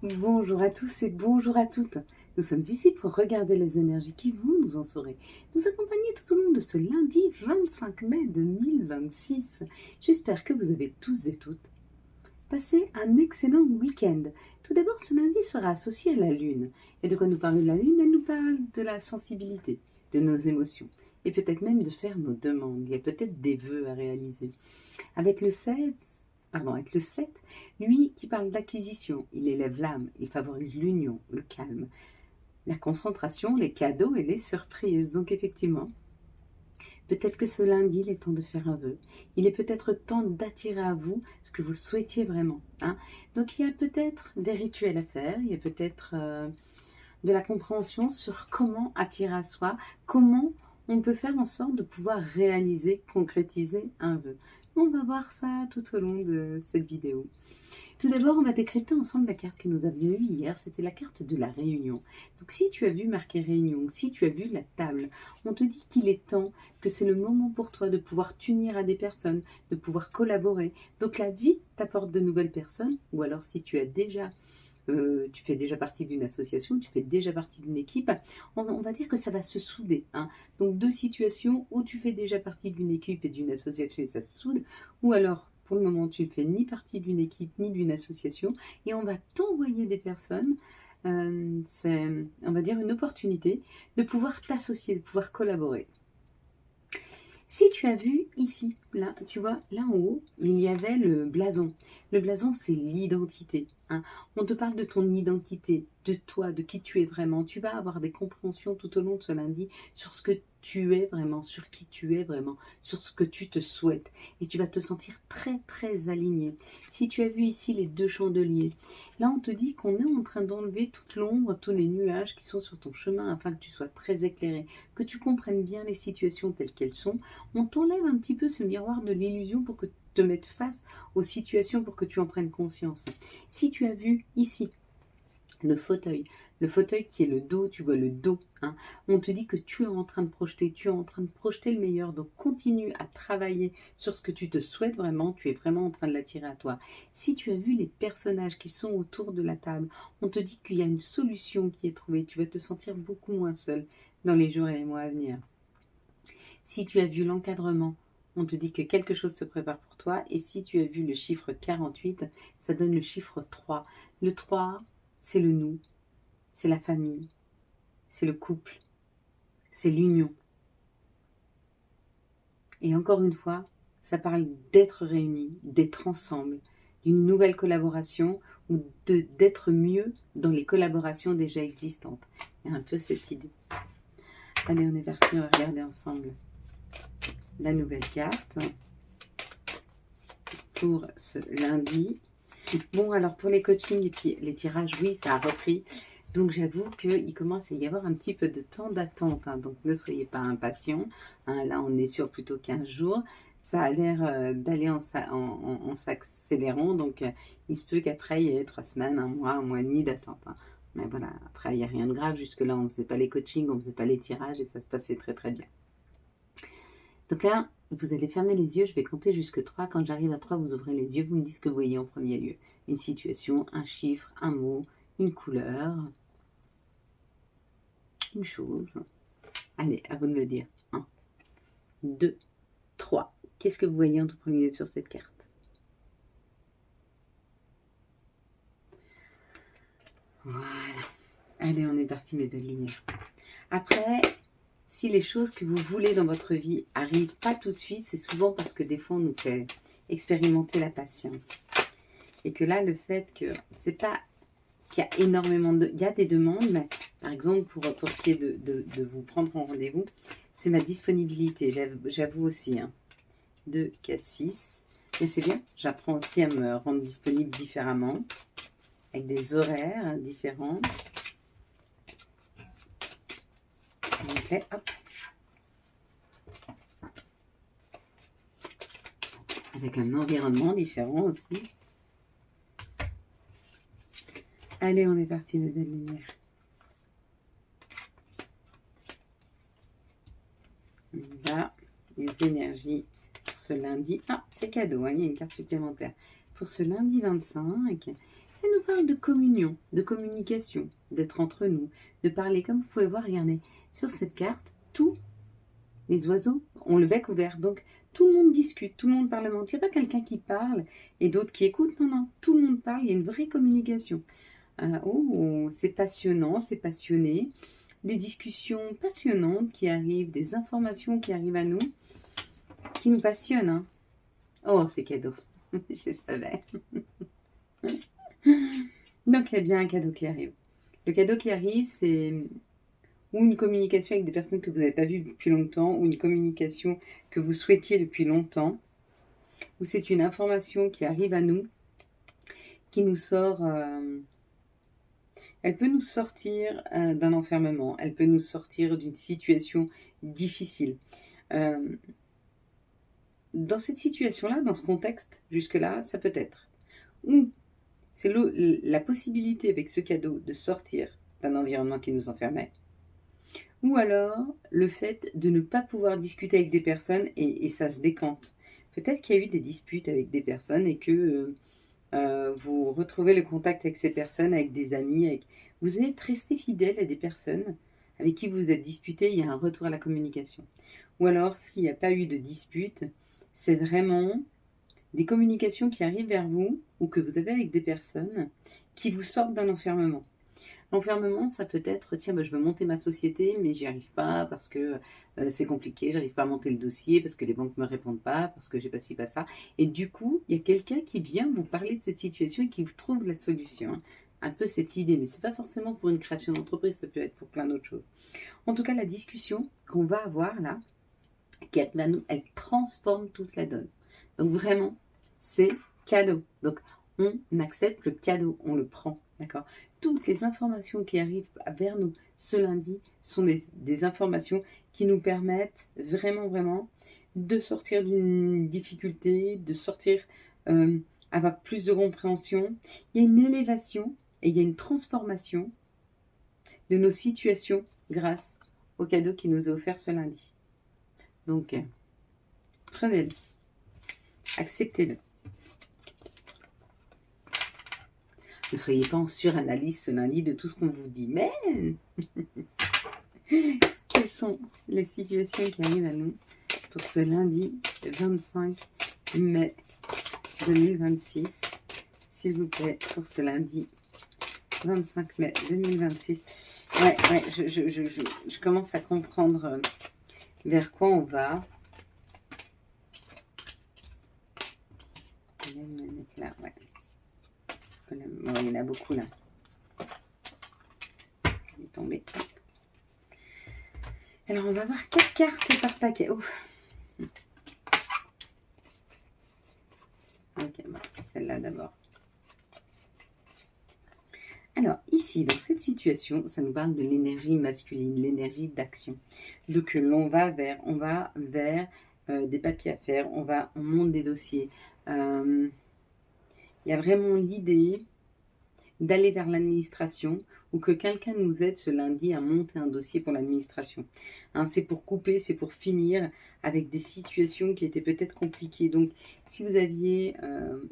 Bonjour à tous et bonjour à toutes. Nous sommes ici pour regarder les énergies qui vont, nous en saurez, nous accompagner tout au long de ce lundi 25 mai 2026. J'espère que vous avez tous et toutes passé un excellent week-end. Tout d'abord, ce lundi sera associé à la Lune. Et de quoi nous parle la Lune? Elle nous parle de la sensibilité, de nos émotions, et peut-être même de faire nos demandes. Il y a peut-être des vœux à réaliser. Avec le 7, lui qui parle d'acquisition, il élève l'âme, il favorise l'union, le calme, la concentration, les cadeaux et les surprises. Donc effectivement, peut-être que ce lundi, il est temps de faire un vœu. Il est peut-être temps d'attirer à vous ce que vous souhaitiez vraiment. Donc il y a peut-être des rituels à faire, il y a peut-être de la compréhension sur comment attirer à soi, comment on peut faire en sorte de pouvoir réaliser, concrétiser un vœu. On va voir ça tout au long de cette vidéo. Tout d'abord, on va décrypter ensemble la carte que nous avions eue hier. C'était la carte de la réunion. Donc si tu as vu marqué réunion, si tu as vu la table, on te dit qu'il est temps, que c'est le moment pour toi de pouvoir t'unir à des personnes, de pouvoir collaborer. Donc la vie t'apporte de nouvelles personnes, ou alors si tu as déjà tu fais déjà partie d'une association, tu fais déjà partie d'une équipe, on va dire que ça va se souder. Donc deux situations où tu fais déjà partie d'une équipe et d'une association et ça se soude, ou alors pour le moment tu ne fais ni partie d'une équipe ni d'une association et on va t'envoyer des personnes. C'est, on va dire, une opportunité de pouvoir t'associer, de pouvoir collaborer. Si tu as vu ici, là, tu vois, là en haut, il y avait le blason. Le blason, c'est l'identité. On te parle de ton identité, de toi, de qui tu es vraiment. Tu vas avoir des compréhensions tout au long de ce lundi sur ce que tu es vraiment, sur qui tu es vraiment, sur ce que tu te souhaites. Et tu vas te sentir très, très aligné. Si tu as vu ici les deux chandeliers, là, on te dit qu'on est en train d'enlever toute l'ombre, tous les nuages qui sont sur ton chemin afin que tu sois très éclairé, que tu comprennes bien les situations telles qu'elles sont. On t'enlève un petit peu ce miroir de l'illusion pour que tu te mettes face aux situations, pour que tu en prennes conscience. Si tu as vu ici le fauteuil qui est le dos, tu vois le dos, on te dit que tu es en train de projeter, le meilleur, donc continue à travailler sur ce que tu te souhaites vraiment, tu es vraiment en train de l'attirer à toi. Si tu as vu les personnages qui sont autour de la table, on te dit qu'il y a une solution qui est trouvée, tu vas te sentir beaucoup moins seul dans les jours et les mois à venir. Si tu as vu l'encadrement, on te dit que quelque chose se prépare pour toi. Et si tu as vu le chiffre 48, ça donne le chiffre 3. Le 3, c'est le nous, c'est la famille, c'est le couple, c'est l'union. Et encore une fois, ça parle d'être réunis, d'être ensemble, d'une nouvelle collaboration ou d'être mieux dans les collaborations déjà existantes. Il y a un peu cette idée. Allez, on est parti, on va regarder ensemble la nouvelle carte pour ce lundi. Bon, alors pour les coachings et puis les tirages, oui, ça a repris. Donc j'avoue qu'il commence à y avoir un petit peu de temps d'attente. Donc ne soyez pas impatients. Là, on est sur plutôt 15 jours. Ça a l'air d'aller en s'accélérant. Donc il se peut qu'après, il y ait 3 semaines, un mois et demi d'attente. Mais voilà, après, il n'y a rien de grave. Jusque-là, on ne faisait pas les coachings, on ne faisait pas les tirages et ça se passait très très bien. Donc là, vous allez fermer les yeux, je vais compter jusque 3. Quand j'arrive à 3, vous ouvrez les yeux, vous me dites ce que vous voyez en premier lieu. Une situation, un chiffre, un mot, une couleur, une chose. Allez, à vous de me dire. 1, 2, 3. Qu'est-ce que vous voyez en tout premier lieu sur cette carte? Voilà. Allez, on est parti, mes belles lumières. Après, si les choses que vous voulez dans votre vie arrivent pas tout de suite, c'est souvent parce que des fois on nous fait expérimenter la patience. Et que là, le fait que c'est pas qu'il y a énormément de... Il y a des demandes, mais par exemple, pour ce qui est de vous prendre en rendez-vous, c'est ma disponibilité, j'avoue aussi. 2, 4, 6. Mais c'est bien, j'apprends aussi à me rendre disponible différemment, avec des horaires différents. S'il vous plaît, hop. Avec un environnement différent aussi. Allez, on est parti, mes belles lumières. Là, les énergies pour ce lundi. Ah, c'est cadeau, il y a une carte supplémentaire. Pour ce lundi 25, ça nous parle de communion, de communication, d'être entre nous, de parler. Comme vous pouvez voir, regardez, sur cette carte, tous les oiseaux ont le bec ouvert. Donc, tout le monde discute, tout le monde parlemente. Il n'y a pas quelqu'un qui parle et d'autres qui écoutent. Non, non, tout le monde parle. Il y a une vraie communication. Oh, c'est passionnant, c'est passionné. Des discussions passionnantes qui arrivent, des informations qui arrivent à nous, qui nous passionnent. Hein. Oh, c'est cadeau. Je savais. Donc, il y a bien un cadeau qui arrive. Le cadeau qui arrive, c'est ou une communication avec des personnes que vous n'avez pas vues depuis longtemps, ou une communication que vous souhaitiez depuis longtemps, ou c'est une information qui arrive à nous, qui nous sort... elle peut nous sortir d'un enfermement, elle peut nous sortir d'une situation difficile. Dans cette situation-là, dans ce contexte, jusque-là, ça peut être. Ou c'est la possibilité avec ce cadeau de sortir d'un environnement qui nous enfermait. Ou alors le fait de ne pas pouvoir discuter avec des personnes et ça se décante. Peut-être qu'il y a eu des disputes avec des personnes et que vous retrouvez le contact avec ces personnes, avec des amis. Vous êtes resté fidèle à des personnes avec qui vous vous êtes disputé, il y a un retour à la communication. Ou alors, s'il n'y a pas eu de dispute, c'est vraiment des communications qui arrivent vers vous ou que vous avez avec des personnes qui vous sortent d'un enfermement. L'enfermement, ça peut être, tiens, je veux monter ma société, mais j'y arrive pas parce que c'est compliqué, j'arrive pas à monter le dossier, parce que les banques me répondent pas, parce que j'ai pas ci, pas ça. Et du coup, il y a quelqu'un qui vient vous parler de cette situation et qui vous trouve la solution. Un peu cette idée, mais c'est pas forcément pour une création d'entreprise, ça peut être pour plein d'autres choses. En tout cas, la discussion qu'on va avoir là, elle transforme toute la donne. Donc vraiment, c'est cadeau. Donc on accepte le cadeau, on le prend, d'accord? Toutes les informations qui arrivent vers nous ce lundi sont des informations qui nous permettent vraiment de sortir d'une difficulté, de sortir avec plus de compréhension. Il y a une élévation et il y a une transformation de nos situations grâce au cadeau qui nous est offert ce lundi. Donc, prenez-le, acceptez-le. Ne soyez pas en suranalyse ce lundi de tout ce qu'on vous dit. Mais quelles sont les situations qui arrivent à nous pour ce lundi 25 mai 2026? S'il vous plaît, pour ce lundi 25 mai 2026. Ouais, je commence à comprendre vers quoi on va. Je vais me mettre là, ouais. Bon, il y en a beaucoup là. Il est tombé. Alors, on va voir 4 cartes par paquet. Ouf. Ok, bon, celle-là d'abord. Alors, ici, dans cette situation, ça nous parle de l'énergie masculine, l'énergie d'action. Donc, on va vers des papiers à faire, on monte des dossiers. Il y a vraiment l'idée d'aller vers l'administration ou que quelqu'un nous aide ce lundi à monter un dossier pour l'administration. Hein, c'est pour couper, c'est pour finir avec des situations qui étaient peut-être compliquées. Donc, si vous aviez...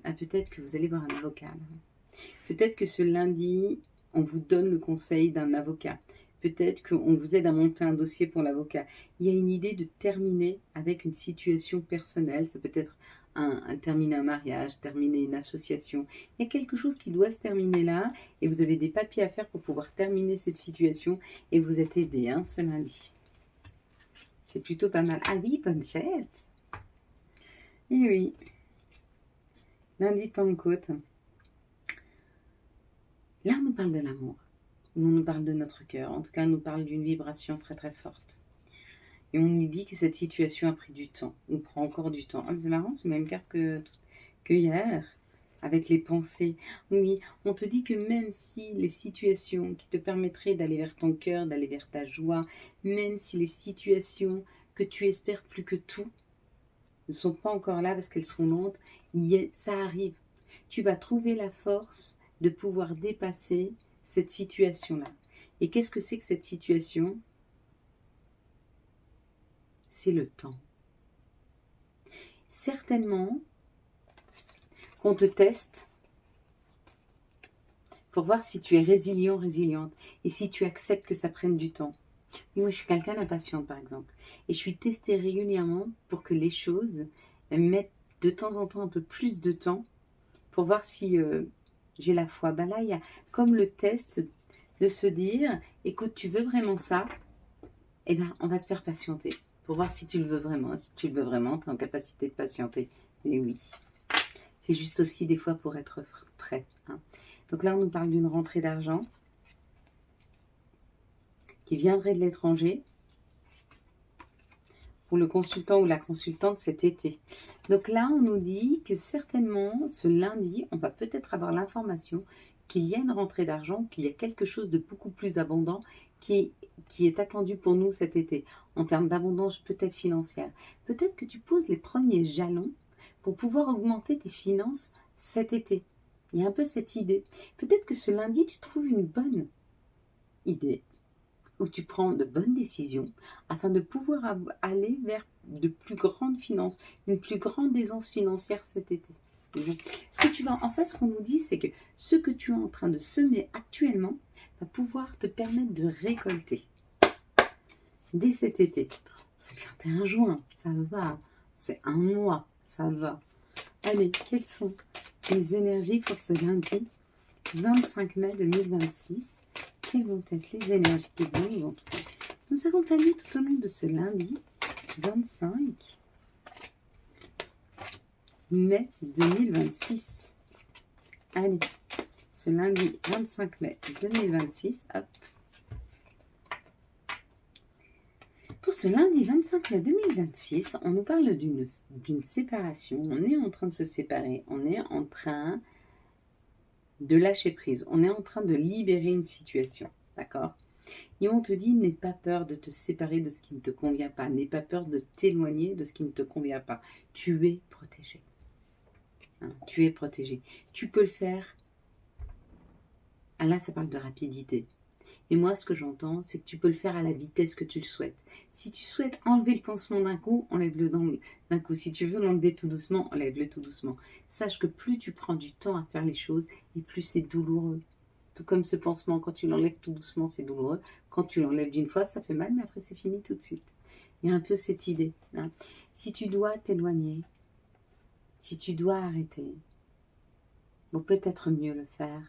peut-être que vous allez voir un avocat. Peut-être que ce lundi, on vous donne le conseil d'un avocat. Peut-être qu'on vous aide à monter un dossier pour l'avocat. Il y a une idée de terminer avec une situation personnelle. Ça peut être terminer un mariage, terminer une association. Il y a quelque chose qui doit se terminer là et vous avez des papiers à faire pour pouvoir terminer cette situation et vous êtes aidé ce lundi. C'est plutôt pas mal. Ah oui, bonne fête! Et oui, lundi de Pentecôte. Là, on nous parle de l'amour. On nous parle de notre cœur. En tout cas, on nous parle d'une vibration très forte. Et on nous dit que cette situation a pris du temps. On prend encore du temps. Ah, c'est marrant, c'est la même carte que hier, avec les pensées. Oui, on te dit que même si les situations qui te permettraient d'aller vers ton cœur, d'aller vers ta joie, même si les situations que tu espères plus que tout ne sont pas encore là parce qu'elles sont lentes, ça arrive. Tu vas trouver la force de pouvoir dépasser cette situation-là. Et qu'est-ce que c'est que cette situation ? C'est le temps. Certainement qu'on te teste pour voir si tu es résilient, résiliente, et si tu acceptes que ça prenne du temps. Et moi, je suis quelqu'un d'impatiente, par exemple, et je suis testée régulièrement pour que les choses mettent de temps en temps un peu plus de temps, pour voir si j'ai la foi. Ben là, il y a comme le test de se dire, écoute, tu veux vraiment ça? Eh bien, on va te faire patienter, pour voir si tu le veux vraiment. Si tu le veux vraiment, tu es en capacité de patienter. Mais oui, c'est juste aussi des fois pour être prêt. Hein. Donc là, on nous parle d'une rentrée d'argent qui viendrait de l'étranger pour le consultant ou la consultante cet été. Donc là, on nous dit que certainement, ce lundi, on va peut-être avoir l'information qu'il y a une rentrée d'argent, qu'il y a quelque chose de beaucoup plus abondant qui est attendu pour nous cet été, en termes d'abondance peut-être financière. Peut-être que tu poses les premiers jalons pour pouvoir augmenter tes finances cet été. Il y a un peu cette idée. Peut-être que ce lundi, tu trouves une bonne idée, où tu prends de bonnes décisions afin de pouvoir aller vers de plus grandes finances, une plus grande aisance financière cet été. Ce que tu vas, en fait, ce qu'on nous dit, c'est que ce que tu es en train de semer actuellement va pouvoir te permettre de récolter dès cet été. C'est le 21 juin, ça va. C'est un mois, ça va. Allez, quelles sont les énergies pour ce lundi 25 mai 2026 ? Quelles vont être les énergies qui vont nous accompagner tout au long de ce lundi 25 mai 2026. Allez, ce lundi 25 mai 2026, hop. Pour ce lundi 25 mai 2026, on nous parle d'une séparation. On est en train de se séparer, on est en train de lâcher prise, on est en train de libérer une situation, d'accord ? Et on te dit, n'aie pas peur de te séparer de ce qui ne te convient pas, n'aie pas peur de t'éloigner de ce qui ne te convient pas. Tu es protégé. Hein, tu es protégé. Tu peux le faire. Ah là, ça parle de rapidité. Et moi, ce que j'entends, c'est que tu peux le faire à la vitesse que tu le souhaites. Si tu souhaites enlever le pansement d'un coup, enlève-le d'un coup. Si tu veux l'enlever tout doucement, enlève-le tout doucement. Sache que plus tu prends du temps à faire les choses, et plus c'est douloureux. Tout comme ce pansement, quand tu l'enlèves tout doucement, c'est douloureux. Quand tu l'enlèves d'une fois, ça fait mal, mais après, c'est fini tout de suite. Il y a un peu cette idée. Hein. Si tu dois t'éloigner, si tu dois arrêter, vaut peut-être mieux le faire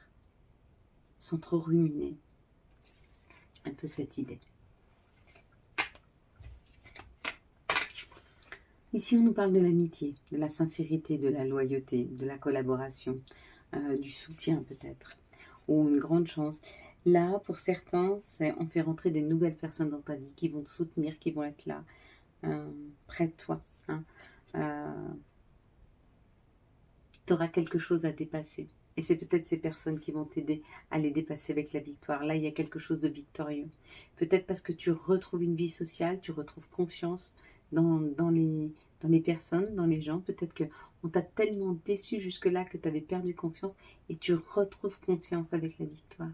sans trop ruminer. Un peu cette idée. Ici, on nous parle de l'amitié, de la sincérité, de la loyauté, de la collaboration, du soutien peut-être, ou une grande chance. Là, pour certains, on fait rentrer des nouvelles personnes dans ta vie qui vont te soutenir, qui vont être là, près de toi. Hein. Tu auras quelque chose à dépasser. Et c'est peut-être ces personnes qui vont t'aider à les dépasser avec la victoire. Là, il y a quelque chose de victorieux. Peut-être parce que tu retrouves une vie sociale, tu retrouves confiance dans les personnes, dans les gens. Peut-être qu'on t'a tellement déçu jusque-là que tu avais perdu confiance et tu retrouves confiance avec la victoire.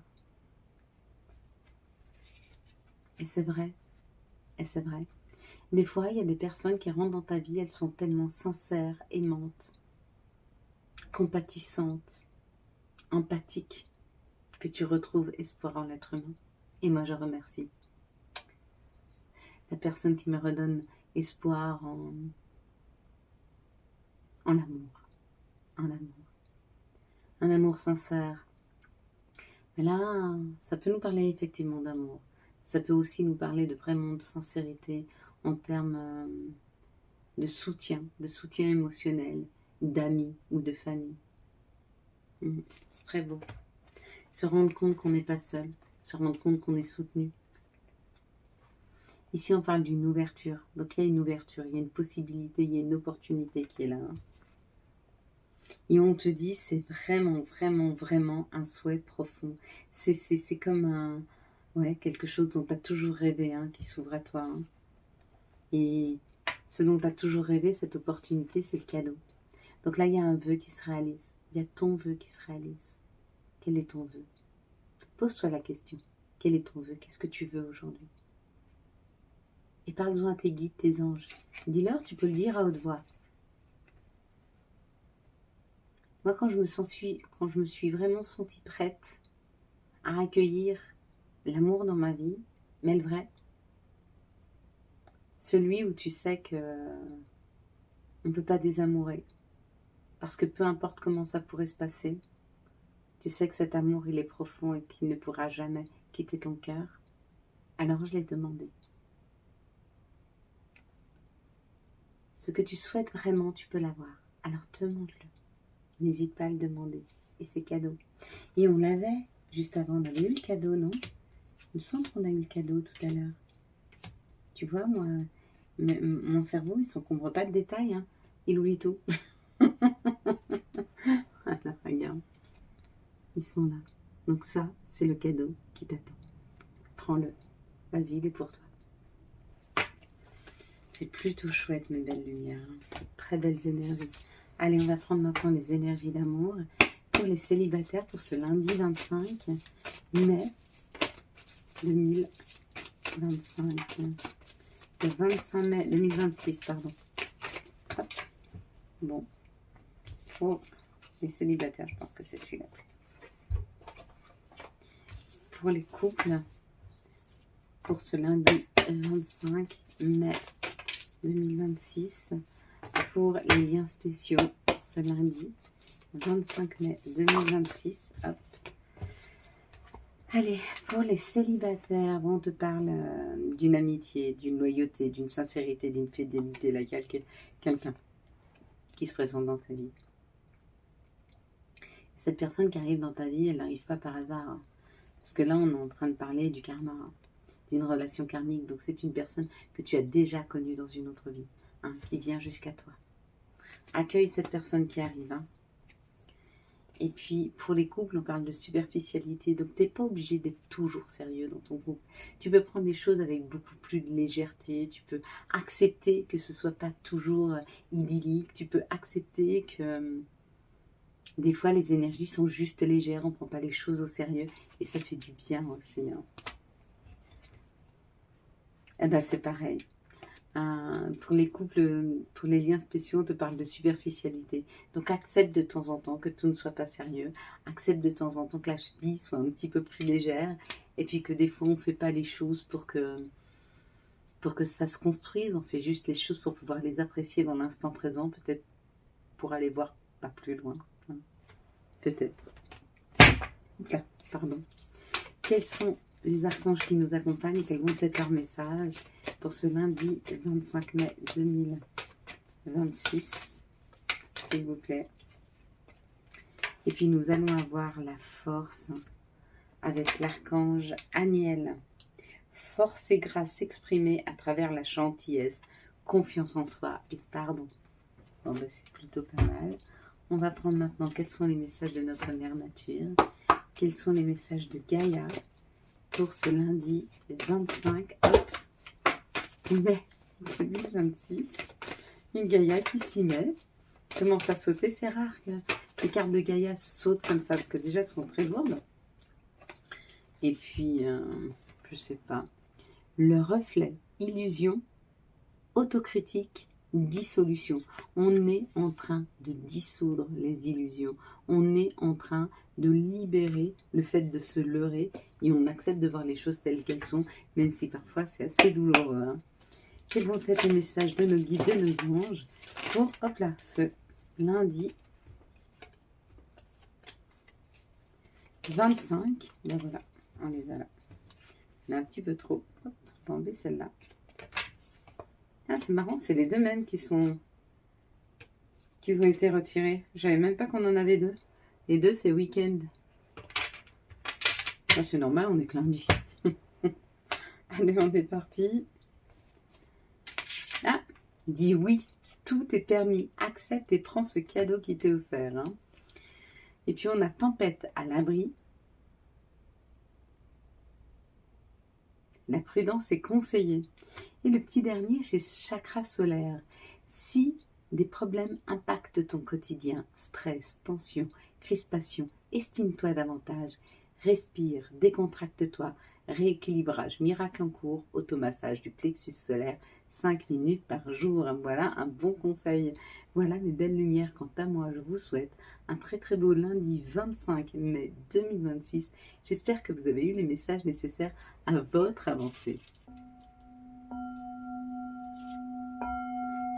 Et c'est vrai. Et c'est vrai. Des fois, il y a des personnes qui rentrent dans ta vie, elles sont tellement sincères, aimantes, compatissantes, empathique, que tu retrouves espoir en l'être humain. Et moi, je remercie la personne qui me redonne espoir en amour. En amour. Un amour sincère. Mais là, ça peut nous parler effectivement d'amour. Ça peut aussi nous parler de vraiment de sincérité en termes de soutien émotionnel, d'amis ou de famille. C'est très beau. Se rendre compte qu'on n'est pas seul, se rendre compte qu'on est soutenu. Ici, on parle d'une ouverture. Donc, il y a une ouverture, il y a une possibilité, il y a une opportunité qui est là. Et on te dit, c'est vraiment, vraiment, vraiment un souhait profond. C'est comme quelque chose dont tu as toujours rêvé, hein, qui s'ouvre à toi. Hein. Et ce dont tu as toujours rêvé, cette opportunité, c'est le cadeau. Donc là, il y a un vœu qui se réalise. Il y a ton vœu qui se réalise. Quel est ton vœu ? Pose-toi la question. Quel est ton vœu ? Qu'est-ce que tu veux aujourd'hui ? Et parle-en à tes guides, tes anges. Dis-leur, tu peux le dire à haute voix. Moi, quand je me suis vraiment sentie prête à accueillir l'amour dans ma vie, mais le vrai. Celui où tu sais que on ne peut pas désamourer. Parce que peu importe comment ça pourrait se passer, tu sais que cet amour, il est profond et qu'il ne pourra jamais quitter ton cœur. Alors je l'ai demandé. Ce que tu souhaites vraiment, tu peux l'avoir. Alors demande-le. N'hésite pas à le demander. Et c'est cadeau. Et on l'avait, juste avant, on avait eu le cadeau, non? Il me semble qu'on a eu le cadeau tout à l'heure. Tu vois, moi, mon cerveau, il ne s'encombre pas de détails. Hein. Il oublie tout. Alors, regarde. Ils sont là. Donc ça, c'est le cadeau qui t'attend. Prends-le. Vas-y, il est pour toi. C'est plutôt chouette, mes belles lumières. Très belles énergies. Allez, on va prendre maintenant les énergies d'amour pour les célibataires pour ce lundi 25 mai 2025. Le 25 mai 2026, pardon. Hop. Bon. Pour les célibataires, je pense que c'est celui-là. Pour les couples, pour ce lundi 25 mai 2026, pour les liens spéciaux, ce lundi 25 mai 2026, hop. Allez, pour les célibataires, on te parle d'une amitié, d'une loyauté, d'une sincérité, d'une fidélité, là, quelqu'un qui se présente dans ta vie. Cette personne qui arrive dans ta vie, elle n'arrive pas par hasard, hein. Parce que là, on est en train de parler du karma, hein, d'une relation karmique. Donc, c'est une personne que tu as déjà connue dans une autre vie, hein, qui vient jusqu'à toi. Accueille cette personne qui arrive. Hein. Et puis, pour les couples, on parle de superficialité. Donc, tu n'es pas obligé d'être toujours sérieux dans ton couple. Tu peux prendre les choses avec beaucoup plus de légèreté. Tu peux accepter que ce ne soit pas toujours idyllique. Tu peux accepter que des fois, les énergies sont juste légères. On ne prend pas les choses au sérieux. Et ça fait du bien aussi. Hein. Eh bien, c'est pareil. Pour les couples, pour les liens spéciaux, on te parle de superficialité. Donc, accepte de temps en temps que tout ne soit pas sérieux. Accepte de temps en temps que la vie soit un petit peu plus légère. Et puis que des fois, on ne fait pas les choses pour que ça se construise. On fait juste les choses pour pouvoir les apprécier dans l'instant présent. Peut-être pour aller voir pas plus loin. Hein. Peut-être. Là, pardon. Quels sont les archanges qui nous accompagnent et quels vont être leurs messages pour ce lundi 25 mai 2026, s'il vous plaît. Et puis nous allons avoir la force avec l'archange Aniel. Force et grâce exprimée à travers la gentillesse, confiance en soi et pardon. Bon, ben, c'est plutôt pas mal. On va prendre maintenant quels sont les messages de notre mère nature, quels sont les messages de Gaïa pour ce lundi 25 mai 2026. Une Gaïa qui s'y met. Commence à sauter. C'est rare que les cartes de Gaïa sautent comme ça, parce que déjà elles sont très lourdes. Et puis, je sais pas. Le reflet, illusion, autocritique, dissolution. On est en train de dissoudre les illusions. On est en train de libérer le fait de se leurrer et on accepte de voir les choses telles qu'elles sont, même si parfois c'est assez douloureux. Hein. Quels vont être les messages de nos guides, de nos anges pour, hop là, ce lundi 25. Ben voilà, on les a là. On a un petit peu trop. Hop, on va enlever celle-là. Ah, c'est marrant, c'est les deux mêmes qui ont été retirés. Je savais même pas qu'on en avait deux. Les deux, c'est week-end. Ah, c'est normal, on est que lundi. Allez, on est parti. Ah, dis oui. Tout est permis. Accepte et prends ce cadeau qui t'est offert. Hein. Et puis, on a tempête à l'abri. La prudence est conseillée. Et le petit dernier, c'est chakra solaire. Si des problèmes impactent ton quotidien, stress, tension, crispation, estime-toi davantage. Respire, décontracte-toi, rééquilibrage, miracle en cours, automassage du plexus solaire, 5 minutes par jour. Voilà un bon conseil. Voilà mes belles lumières. Quant à moi, je vous souhaite un très très beau lundi 25 mai 2026. J'espère que vous avez eu les messages nécessaires à votre avancée.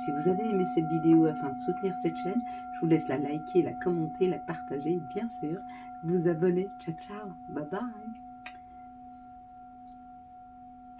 Si vous avez aimé cette vidéo afin de soutenir cette chaîne, je vous laisse la liker, la commenter, la partager et bien sûr vous abonner. Ciao ciao, bye bye.